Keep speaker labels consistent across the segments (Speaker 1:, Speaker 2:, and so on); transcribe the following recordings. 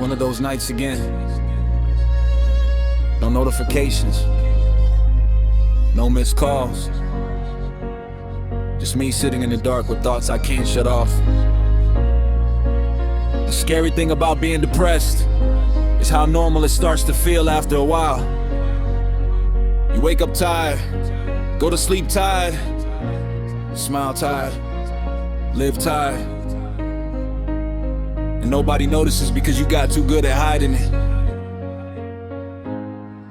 Speaker 1: one of those nights again. No notifications, no missed calls. Just me sitting in the dark with thoughts I can't shut off. The scary thing about being depressed is how normal it starts to feel after a while. You wake up tired, go to sleep tired, smile tired, live tired. And nobody notices because you got too good at hiding it.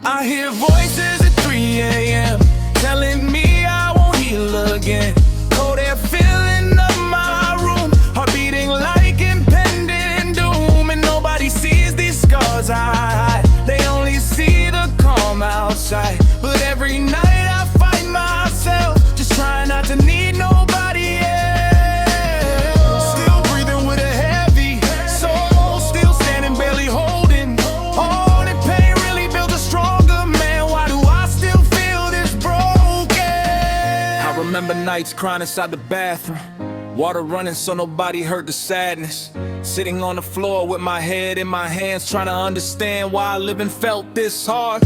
Speaker 1: I hear voices at 3 a.m. telling me I won't heal again. Cold air filling up my room, heart beating like impending doom. And nobody sees these scars I hide, they only see the calm outside. But every night I fight myself, just trying not to need nobody else. Still breathing with a heavy soul, still standing, barely holding on. And pain really builds a stronger man. Why do I still feel this broken? I remember nights crying inside the bathroom, water running so nobody heard the sadness. Sitting on the floor with my head in my hands, trying to understand why living felt this hard.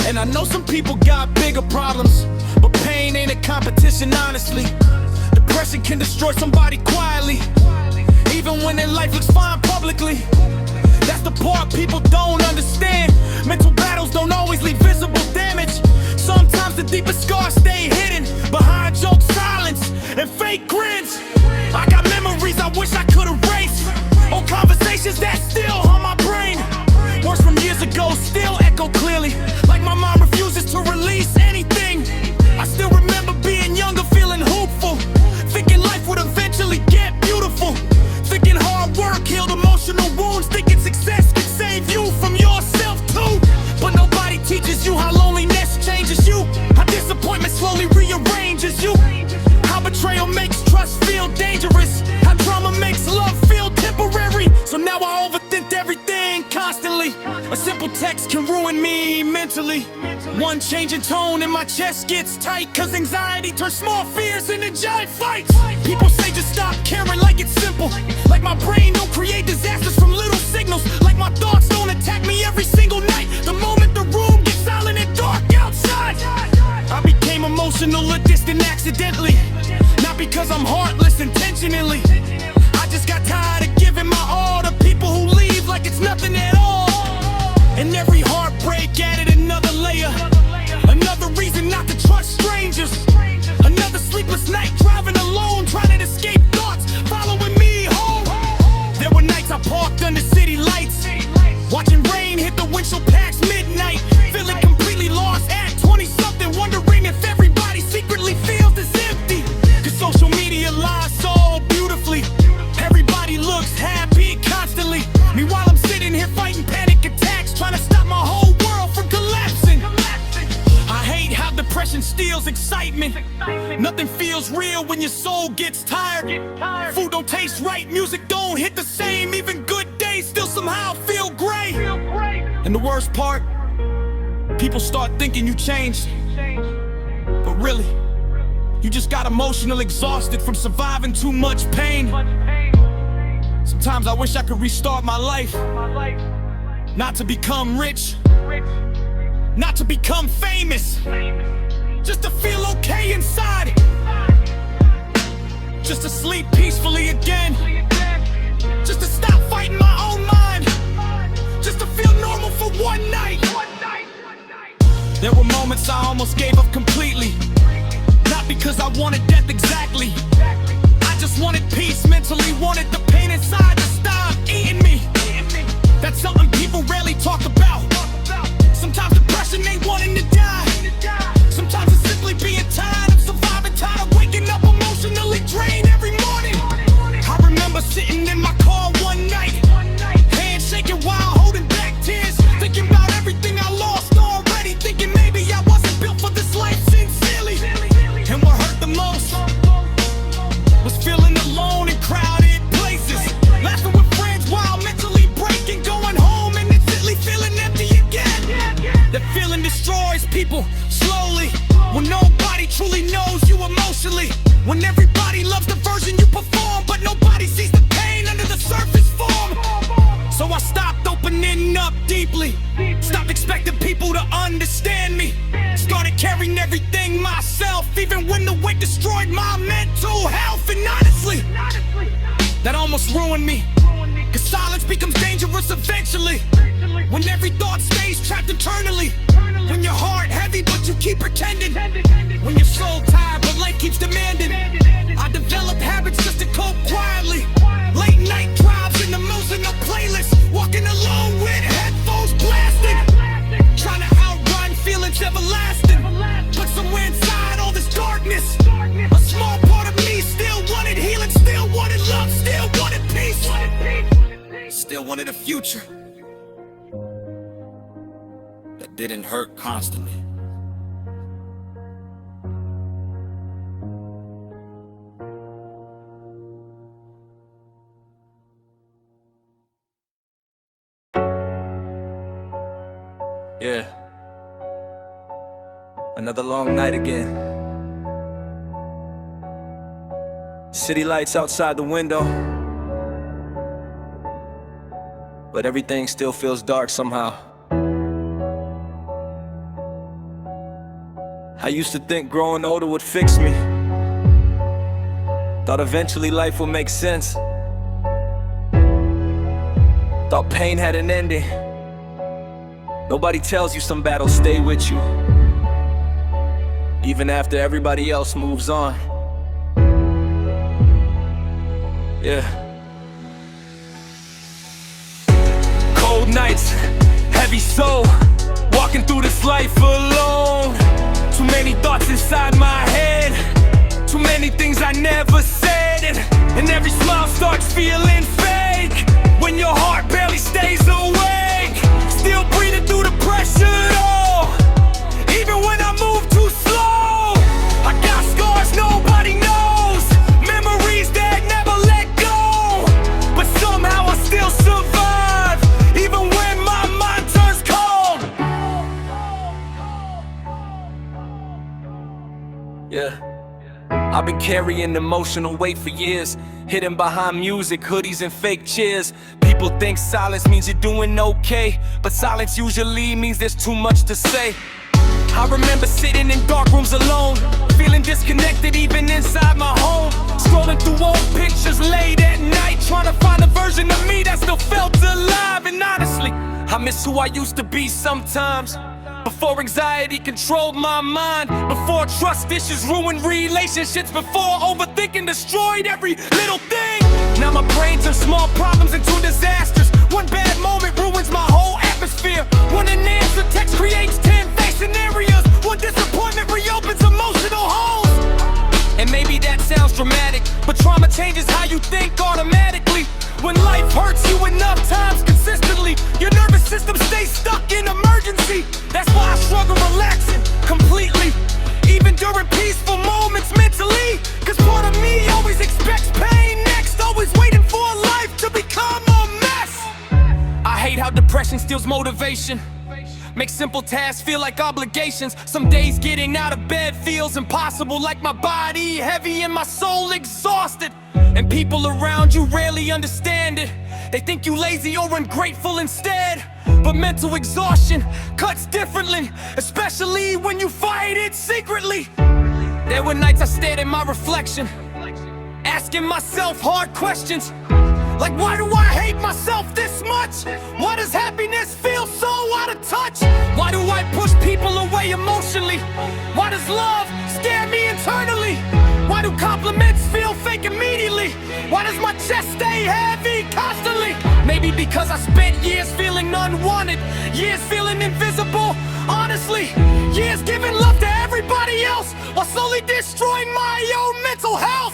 Speaker 1: And I know some people got bigger problems, but pain ain't a competition, honestly. Depression can destroy somebody quietly, even when their life looks fine publicly. That's the part people don't understand. Mental battles don't always leave visible damage. Sometimes the deepest scars stay hidden behind joke silence and fake grins. I got memories I wish I could erase, old conversations that still haunt my brain. Words from years ago still echo clearly, like my mom refuses to release anything. I still remember being younger, feeling hopeful, thinking life would eventually get beautiful, thinking hard work healed emotional wounds, thinking success could save you from yourself too. But nobody teaches you how loneliness changes you, how disappointment slowly rearranges you, how betrayal makes trust feel dangerous, how trauma makes love feel temporary. So now I overthink everything constantly. A simple text can ruin me mentally. One change in tone and my chest gets tight, cause anxiety turns small fears into giant fights. People say just stop caring like it's simple, like my brain don't create disasters from little signals, like my thoughts don't attack me every single night the moment the room gets silent and dark outside. I became emotional or distant accidentally, not because I'm heartless intentionally. I just got tired of giving my all to people who leave like it's nothing at all. And every heartbreak added another layer, another reason not to trust strangers, another sleepless night driving alone, trying to escape thoughts following me home. There were nights I parked under city lights, watching rain hit the windshield past midnight, feeling completely lost at 20-something, wondering if everybody secretly feels this empty. Cause social media lies so beautifully, everybody looks happy constantly. Meanwhile I'm sitting here fighting panic attacks, trying to stop my whole world from collapsing. I hate how depression steals excitement. Nothing feels real when your soul gets tired. Food don't taste right, music don't hit the same, even good days still somehow feel gray. And the worst part, people start thinking you changed, but really, you just got emotional exhausted from surviving too much pain. Sometimes I wish I could restart my life, not to become rich, not to become famous, just to feel okay inside, just to sleep peacefully again, just to stop fighting my own mind, just to feel normal for one night. There were moments I almost gave up completely, not because I wanted death exactly, I just wanted peace mentally, wanted the pain inside to stop eating me. That's something people rarely talk about. Sometimes depression ain't wanting to die, sometimes it's simply being tired of surviving, tired of waking up emotionally drained every morning. I remember sitting in my car one night, hands shaking while holding back tears, thinking about everything I lost already, thinking maybe I wasn't built for this life sincerely. And what hurt the most was feeling alone in crowded places, laughing with friends while mentally breaking, going home and instantly feeling empty again. That feeling destroys people slowly, when nobody truly knows you emotionally, when everybody loves the version you perform, but nobody sees the pain under the surface form. So I stopped deeply. Stopped expecting people to understand me. Started carrying everything myself, even when the weight destroyed my mental health. And honestly, that almost ruined me, cause silence becomes dangerous eventually. When every thought stays trapped internally. When your heart heavy but you keep pretending. When your soul tired but life keeps demanding. I developed habits just to cope quietly. Late night drives in the music, no playlist. Walking alone with headphones blasting. Trying to outrun feelings everlasting. But somewhere inside all this darkness, a small part of me still wanted healing, still wanted love, still wanted peace, still wanted a future that didn't hurt constantly. Yeah, another long night again. City lights outside the window, but everything still feels dark somehow. I used to think growing older would fix me. Thought eventually life would make sense. Thought pain had an ending. Nobody tells you some battles stay with you, even after everybody else moves on. Yeah. Cold nights, heavy soul, walking through this life alone. Too many thoughts inside my head, too many things I never said, and every smile starts feeling fake when your heart barely stays awake. Still breathing through the pressure though, even when I move too slow. I got scars nobody knows, memories that never let go, but somehow I still survive, even when my mind turns cold. Yeah, I've been carrying emotional weight for years, hidden behind music, hoodies, and fake cheers. People think silence means you're doing okay, but silence usually means there's too much to say. I remember sitting in dark rooms alone, feeling disconnected even inside my home. Scrolling through old pictures late at night, trying to find a version of me that still felt alive. And honestly, I miss who I used to be sometimes. Before anxiety controlled my mind, before trust issues ruined relationships, before overthinking destroyed every little thing. Now my brain turns small problems into disasters. One bad moment ruins my whole atmosphere. One unanswered text creates 10 fake scenarios. One disappointment reopens emotional holes. And maybe that sounds dramatic, but trauma changes how you think automatically. When life hurts you enough times consistently, your nervous system stays stuck in emergency. That's why I struggle relaxing completely, even during peaceful moments mentally. Cause part of me always expects pain next, always waiting for life to become a mess. I hate how depression steals motivation, makes simple tasks feel like obligations. Some days getting out of bed feels impossible, like my body heavy and my soul exhausted. And people around you rarely understand it. They think you lazy or ungrateful instead. But mental exhaustion cuts differently, especially when you fight it secretly. There were nights I stared at my reflection, asking myself hard questions, like why do I hate myself this much? Why does happiness feel so out of touch? Why do I push people away emotionally? Why does love scare me internally? Why do compliments feel fake immediately? Why does my chest stay heavy constantly? Maybe because I spent years feeling unwanted, years feeling invisible, honestly. Years giving love to everybody else, while slowly destroying my own mental health.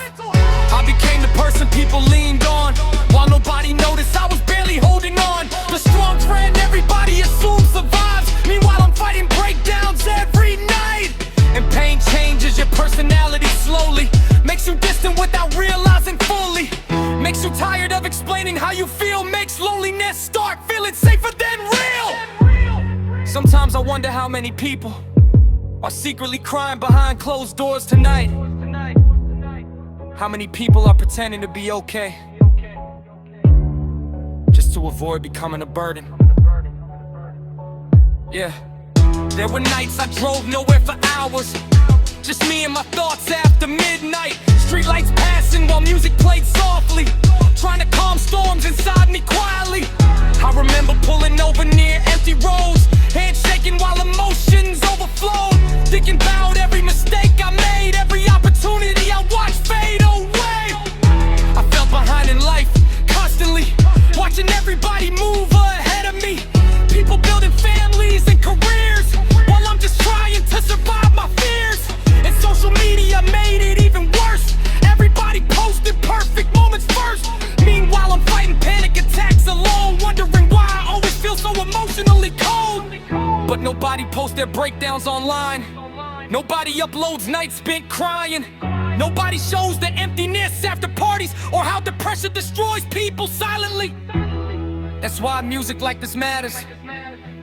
Speaker 1: I became the person people leaned on, while nobody noticed I was barely holding on. The strong friend everybody assumes survives, meanwhile I'm fighting breakdowns every night. And pain changes your personality slowly, makes you distant without realizing fully, makes you tired of explaining how you feel, makes loneliness start feeling safer than real. Sometimes I wonder how many people are secretly crying behind closed doors tonight. How many people are pretending to be okay, just to avoid becoming a burden. Yeah. There were nights I drove nowhere for hours, just me and my thoughts after midnight. Streetlights passing while music played softly, trying to calm storms inside me quietly. I remember pulling over near empty roads, hands shaking while emotions overflowed, thinking about every mistake I made, every opportunity I watched fade away. I felt behind in life, constantly watching everybody move ahead of me. People building families and careers, while I'm just trying to survive my fears. And social media made it even worse. Everybody posted perfect moments first. Meanwhile I'm fighting panic attacks alone, wondering why I always feel so emotionally cold. But nobody posts their breakdowns online, nobody uploads nights spent crying, nobody shows the emptiness after parties, or how depression destroys people silently. That's why music like this matters,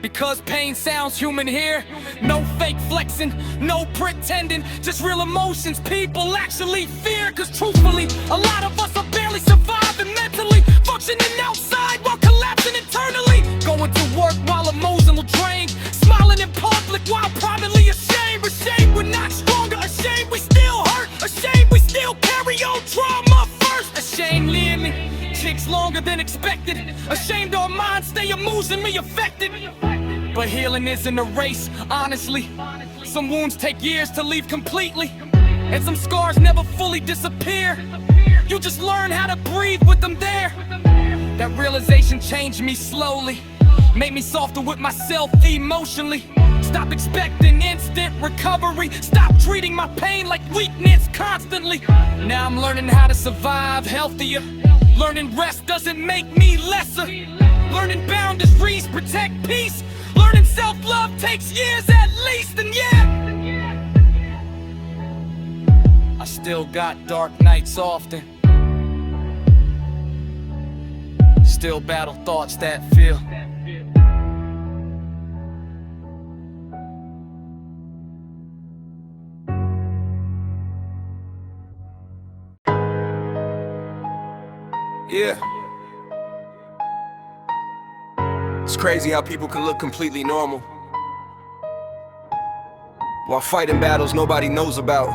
Speaker 1: because pain sounds human here. No fake flexing, no pretending, just real emotions people actually fear. Cause truthfully, a lot of us are barely surviving mentally, functioning outside while collapsing internally. Going to work while emotional drained, smiling in public while privately ashamed. Ashamed we're not stronger, ashamed we still hurt, ashamed we still carry on trauma first. Ashamed living takes longer than expected, ashamed our minds stay emotionally affected. But healing isn't a race, honestly. Some wounds take years to leave completely, and some scars never fully disappear. You just learn how to breathe with them there. That realization changed me slowly, made me softer with myself emotionally. Stop expecting instant recovery, stop treating my pain like weakness constantly. Now I'm learning how to survive healthier, learning rest doesn't make me lesser, learning boundaries protect peace, learning self-love takes years at least. And yeah, I still got dark nights often, still battle thoughts that feel.
Speaker 2: Yeah. It's crazy how people can look completely normal while fighting battles nobody knows about.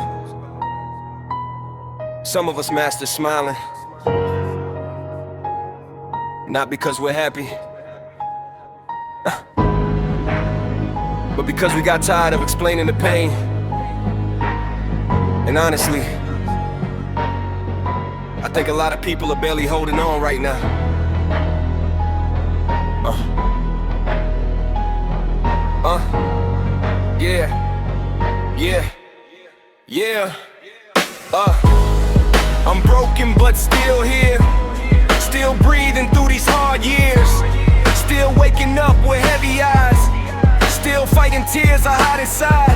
Speaker 2: Some of us master smiling, not because we're happy, but because we got tired of explaining the pain. And honestly, I think a lot of people are barely holding on right now. Yeah. I'm broken but still here, still breathing through these hard years, still waking up with heavy eyes, still fighting tears I hide inside.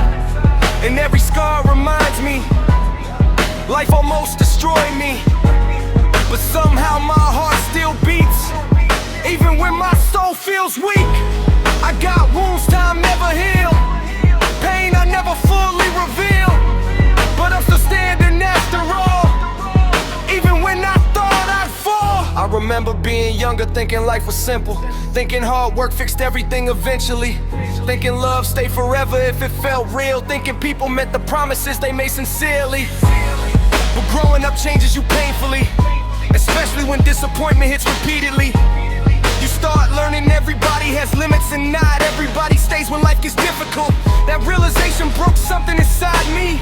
Speaker 2: And every scar reminds me life almost destroyed me, but somehow my heart still beats, even when my soul feels weak. I got wounds time never heal, pain I never fully reveal, but I'm still standing after all, even when I thought I'd fall. I remember being younger, thinking life was simple, thinking hard work fixed everything eventually, thinking love stayed forever if it felt real, thinking people meant the promises they made sincerely. But growing up changes you painfully, especially when disappointment hits repeatedly. You start learning everybody has limits and not everybody stays when life gets difficult. That realization broke something inside me,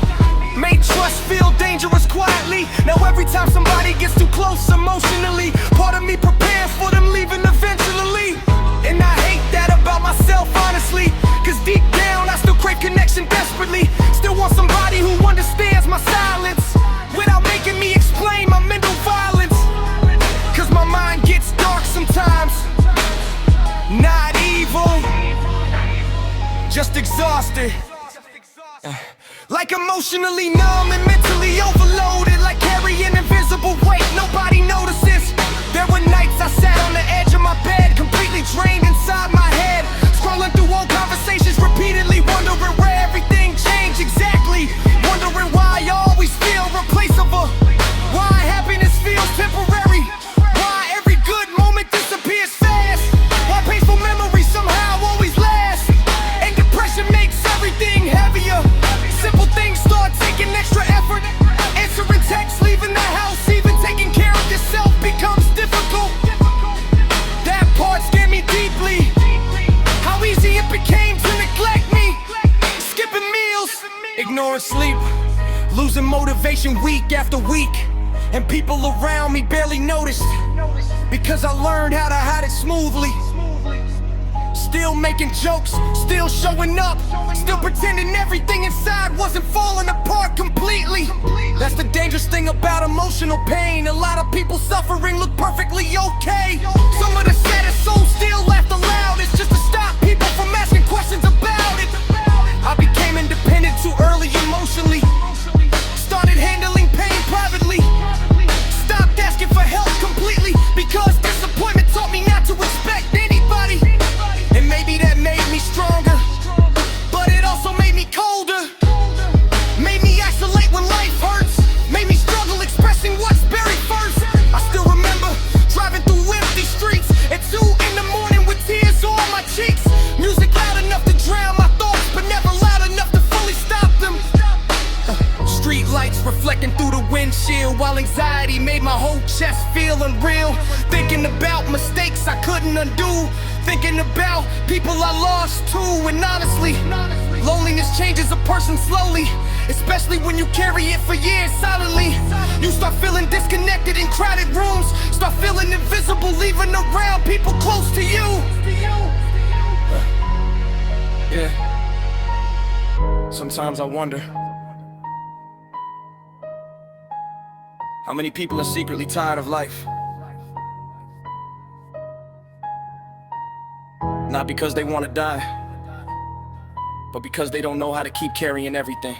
Speaker 2: made trust feel dangerous quietly. Now every time somebody gets too close emotionally, part of me prepares for them leaving eventually. And I hate that about myself honestly, cause deep down I still crave connection desperately. Still want somebody who understands my silence without making me explain my mental violence. Cause my mind gets dark sometimes, not evil, just exhausted, like emotionally numb and mentally overloaded, like carrying invisible weight nobody notices. There were nights I sat on the edge of my bed, completely drained inside my head, scrolling through old conversations repeatedly, wondering where everything changed exactly, wondering why I always feel replaceable, why happiness feels temporary, why every good moment disappears fast, why painful memories somehow always last. making extra effort. Answering texts, leaving the house, even taking care of yourself becomes difficult. That part scared me deeply. How easy it became to neglect me. Skipping meals, ignoring sleep, losing motivation week after week. And people around me barely noticed, because I learned how to hide it smoothly. Still making jokes, still showing up, still pretending everything inside wasn't falling apart completely. That's the dangerous thing about emotional pain. A lot of people suffering look perfectly okay. Some of the saddest souls still laughed aloud. It's just to stop people from asking questions about it. I became independent too early emotionally. Started handling pain privately. Stopped asking for help completely, because disappointment taught me not to expect anybody. And maybe that made me stronger, but it also made me colder. Made me isolate when life hurts. Made me struggle expressing what's buried first. I still remember driving through empty streets at 2 in the morning with tears on my cheeks. Music loud enough to drown my thoughts, but never loud enough to fully stop them. Street lights reflecting through the windshield, while anxiety made my whole chest feel unreal. Thinking about mistakes I couldn't undo. Thinking about people I lost too. And honestly, loneliness changes a person slowly, especially when you carry it for years silently. You start feeling disconnected in crowded rooms. Start feeling invisible, leaving around people close to you. Yeah. Sometimes I wonder how many people are secretly tired of life. Not because they want to die, but because they don't know how to keep carrying everything.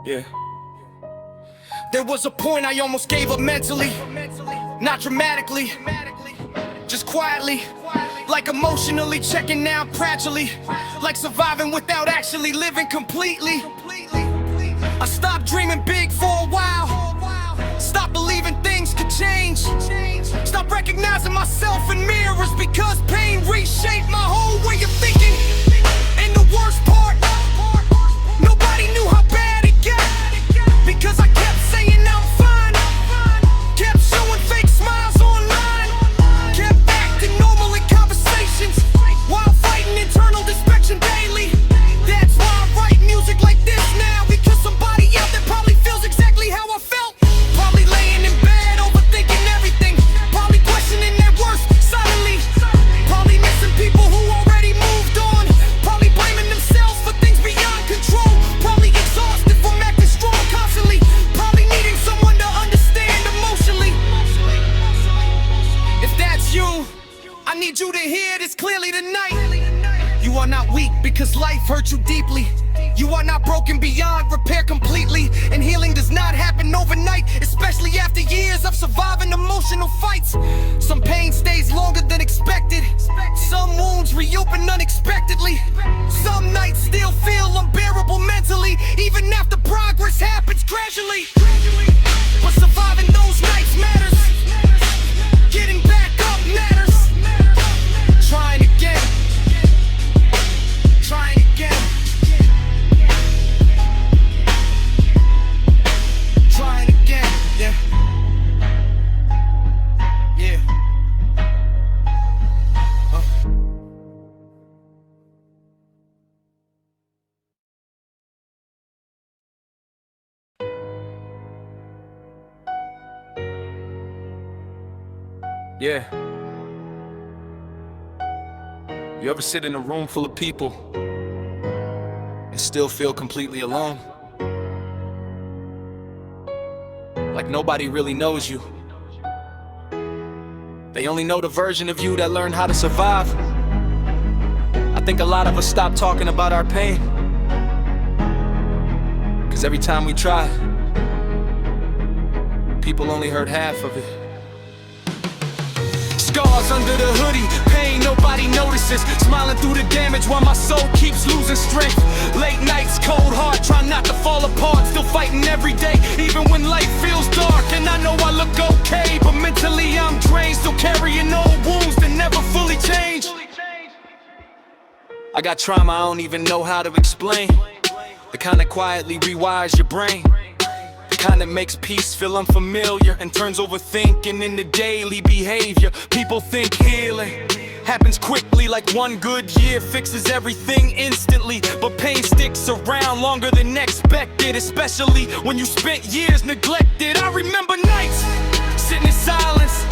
Speaker 2: Yeah. There was a point I almost gave up mentally. Not dramatically, just quietly. Like emotionally checking out gradually. Like surviving without actually living completely. I stopped dreaming big for a while. Stopped believing things could change. Stopped recognizing myself in mirrors, because pain reshaped my whole way of thinking. And the worst part, nobody knew how bad it got, because I kept saying I'm fine. Kept showing fake smiles online. Kept acting normal in conversations, while fighting internal inspection daily. That's why I write music like this now, because somebody out there probably feels exactly how I felt. Probably laying in bed overthinking everything. Probably questioning their worth silently. Probably missing people who already moved on. Probably blaming themselves for things beyond control. Probably exhausted from acting strong constantly. Probably needing someone to understand emotionally. If that's you, I need you to hear this clearly tonight. You are not weak because life hurt you deeply. You are not broken beyond repair completely. And healing does not happen overnight, especially after years of surviving emotional fights. Some pain stays longer than expected. Some wounds reopen unexpectedly. Some nights still feel unbearable mentally, even after progress happens gradually. But surviving those nights matters. Getting back up matters. Trying again. Trying again. Trying again, yeah. Yeah. Yeah. You ever sit in a room full of people and still feel completely alone? Like nobody really knows you. They only know the version of you that learned how to survive. I think a lot of us stop talking about our pain, 'cause every time we try, people only heard half of it. Scars under the hoodie, pain nobody notices. Smiling through the damage while my soul keeps losing strength. Late nights, cold heart, trying not to fall apart. Still fighting every day, even when life feels dark. And I know I look okay, but mentally I'm drained. Still carrying old wounds that never fully change. I got trauma I don't even know how to explain. the kind that quietly rewires your brain, the kind that makes peace feel unfamiliar and turns overthinking into daily behavior. People think healing happens quickly, like one good year fixes everything instantly, but pain sticks around longer than expected, especially when you spent years neglected. I remember nights sitting in silence,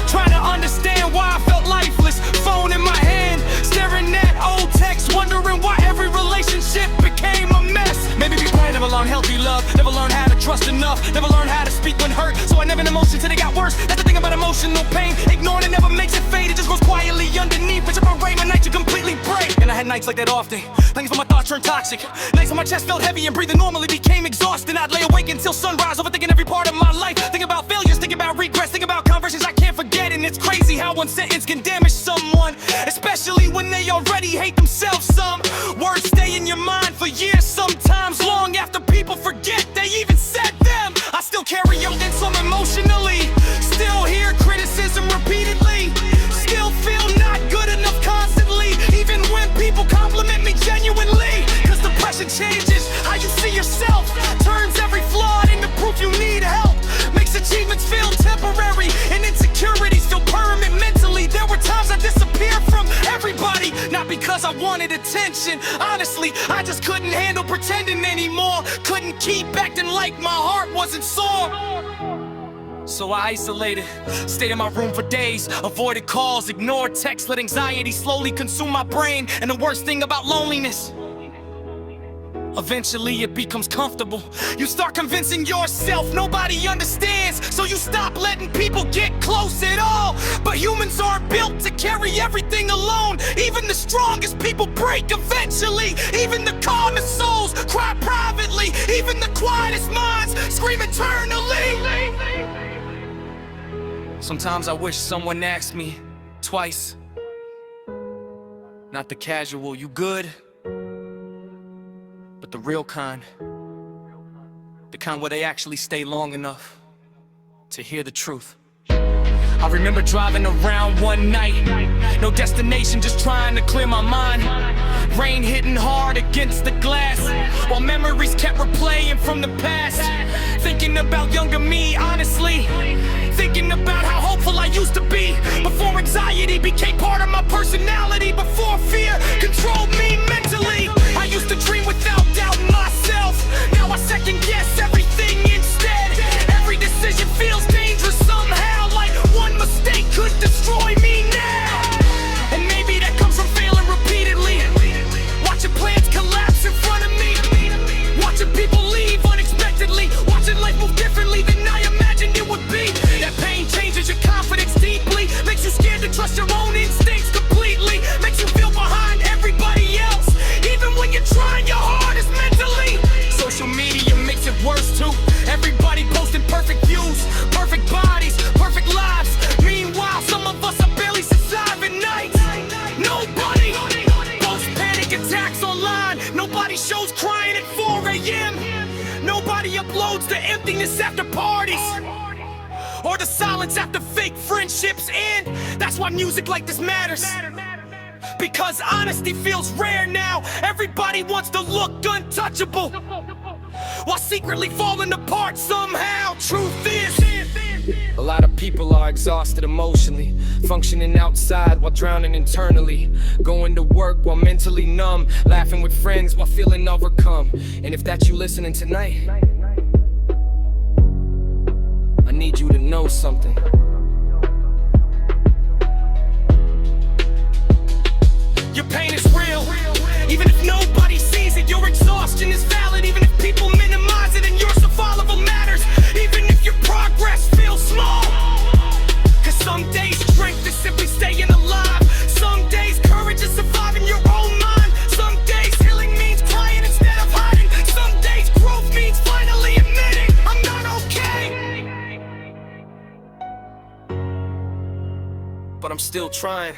Speaker 2: trying to understand why I felt lifeless. Phone in my hand, staring at old texts, wondering why every relationship became a mess. Maybe because I never learned healthy love, never learned how to trust enough, never learned how to speak when hurt, so I never had emotion till they got worse. That's the thing about emotional pain, ignoring it never makes it fade, it just goes quietly underneath. But your brain, my night you completely break. And I had nights like that often, things when my thoughts turned toxic, nights when my chest felt heavy and breathing normally became exhausting. I'd lay awake until sunrise, overthinking every part of my life, thinking about failures, thinking about regrets, thinking about conversations I can't forget. And it's crazy how one sentence can damage someone, especially when they already hate themselves. Some words stay in your mind for years, sometimes long after people forget they even said them. I still carry out in some emotionally, still hear criticism repeatedly, still feel not good enough constantly, even when people compliment me genuinely. Cause depression changes how you see yourself, turns every flaw into proof you need help, makes achievements feel temporary and insecurities feel permanent mentally. There were times I disappeared from everybody, not because I wanted attention, honestly, I just couldn't handle pretending anymore, couldn't keep acting like my heart wasn't sore. So I isolated, stayed in my room for days, avoided calls, ignored texts, let anxiety slowly consume my brain. And the worst thing about loneliness, eventually it becomes comfortable. You start convincing yourself nobody understands, so you stop letting people get close at all. But humans aren't built to carry everything alone. Even the strongest people break eventually. Even the calmest souls cry privately. Even the quietest minds scream eternally. Sometimes I wish someone asked me twice, not the casual, "You good?" but the real kind. The kind where they actually stay long enough to hear the truth. I remember driving around one night, no destination, just trying to clear my mind. Rain hitting hard against the glass, while memories kept replaying from the past. Thinking about younger me, honestly, thinking about how hopeful I used to be, before anxiety became part of my personality, before fear controlled me mentally. I used to dream without doubting myself, now I second guess everything instead. Every decision feels dangerous somehow, like one mistake could destroy me now. And maybe that comes from failing repeatedly, watching plans collapse in front of me, watching people leave unexpectedly, watching life move differently than I imagined it would be. That pain changes your confidence deeply, makes you scared to trust your own instincts completely, makes you feel behind everybody else, even when you're trying your hardest mentally. Social media makes it worse too. Everybody posting perfect views, perfect bodies, perfect lives. Meanwhile, some of us are barely surviving nights. Nobody posts panic attacks online. Nobody shows crying at 4 a.m. Nobody uploads the emptiness after parties, or the silence after fake friendships end. That's why music like this matters, because honesty feels rare now. Everybody wants to look untouchable, while secretly falling apart somehow. Truth is, a lot of people are exhausted emotionally, functioning outside while drowning internally, going to work while mentally numb, laughing with friends while feeling overcome. And if that's you listening tonight, I need you to know something. Your pain is real, even if nobody sees it. Your exhaustion is valid, even if people minimize it. And your survival matters, even if your progress feels small. Cause some days strength is simply staying alive, some days courage is surviving your own mind, some days healing means crying instead of hiding, some days growth means finally admitting I'm not okay, but I'm still trying.